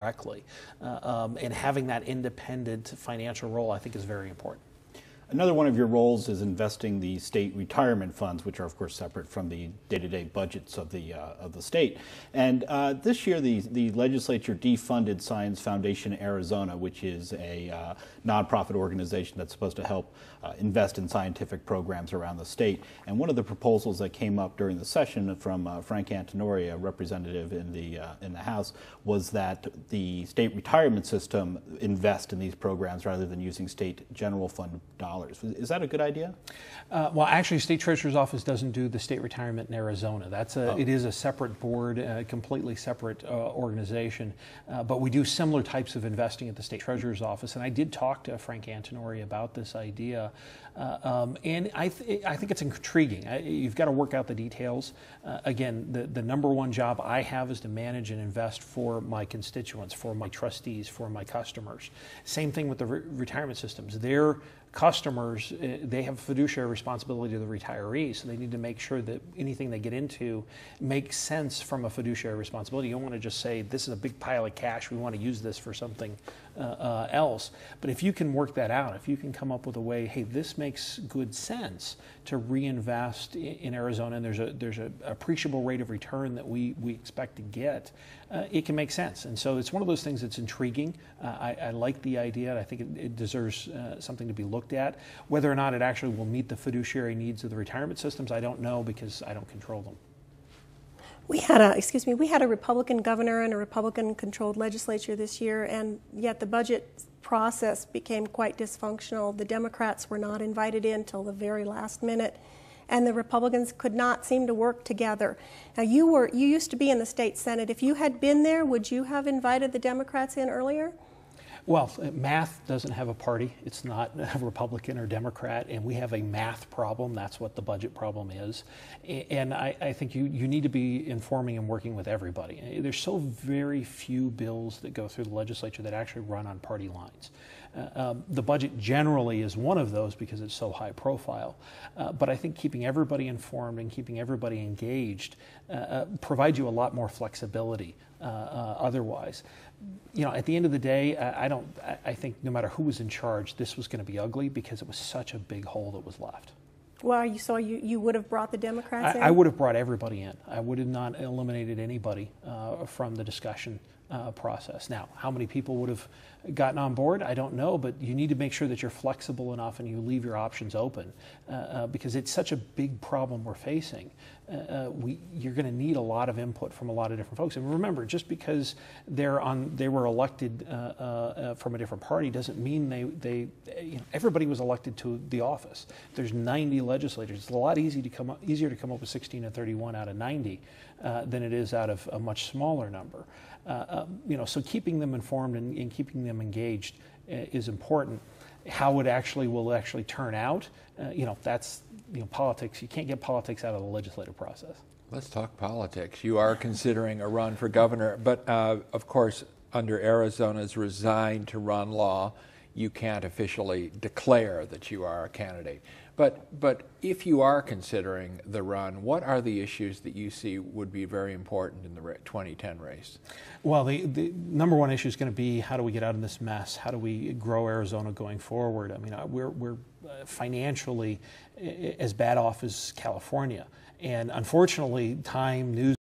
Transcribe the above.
correctly. And having that independent financial role, I think, is very important. Another one of your roles is investing the state retirement funds, which are, of course, separate from the day-to-day budgets of the state. And this year, the legislature defunded Science Foundation Arizona, which is a nonprofit organization that's supposed to help invest in scientific programs around the state. And one of the proposals that came up during the session from Frank Antinori, a representative in the House, was that the state retirement system invest in these programs rather than using state general fund dollars. Is that a good idea? Well, actually, State Treasurer's Office doesn't do the state retirement in Arizona. It is a separate board, a completely separate organization. But we do similar types of investing at the State Treasurer's Office. And I did talk to Frank Antinori about this idea. And I think it's intriguing. You've got to work out the details. Again, the number one job I have is to manage and invest for my constituents, for my trustees, for my customers. Same thing with the retirement systems. Their customers, they have fiduciary responsibility to the retirees, so they need to make sure that anything they get into makes sense from a fiduciary responsibility. You don't want to just say, this is a big pile of cash, we want to use this for something else. But if you can work that out, if you can come up with a way, hey, this makes good sense to reinvest in Arizona, and there's an appreciable rate of return that we expect to get, it can make sense. And so it's one of those things that's intriguing. I like the idea. I think it deserves something to be looked at. Whether or not it actually will meet the fiduciary needs of the retirement systems, I don't know, because I don't control them. We had a Republican governor and a Republican-controlled legislature this year, and yet the budget process became quite dysfunctional. The Democrats were not invited in till the very last minute, and the Republicans could not seem to work together. Now, you used to be in the state Senate. If you had been there, would you have invited the Democrats in earlier? Well, math doesn't have a party. It's not a Republican or Democrat, and we have a math problem. That's what the budget problem is. And I think you need to be informing and working with everybody. There's so very few bills that go through the legislature that actually run on party lines. The budget generally is one of those because it's so high profile. But I think keeping everybody informed and keeping everybody engaged provides you a lot more flexibility otherwise. You know, at the end of the day, I think no matter who was in charge, this was going to be ugly because it was such a big hole that was left. Well, you would have brought the Democrats in? I would have brought everybody in. I would have not eliminated anybody from the discussion process. Now, how many people would have gotten on board? I don't know, but you need to make sure that you're flexible enough and you leave your options open because it's such a big problem we're facing. You're going to need a lot of input from a lot of different folks. And remember, just because they were elected from a different party doesn't mean everybody was elected to the office. There's 90 legislators. It's a lot easier to come up with 16 and 31 out of 90 than it is out of a much smaller number. So keeping them informed and keeping them engaged is important. How it will actually turn out, that's politics. You can't get politics out of the legislative process. Let's talk politics. You are considering a run for governor, but of course, under Arizona's Resign to Run law, you can't officially declare that you are a candidate. But if you are considering the run, what are the issues that you see would be very important in the 2010 race? Well, the number one issue is going to be, how do we get out of this mess? How do we grow Arizona going forward? I mean, we're financially as bad off as California. And unfortunately, Time, News,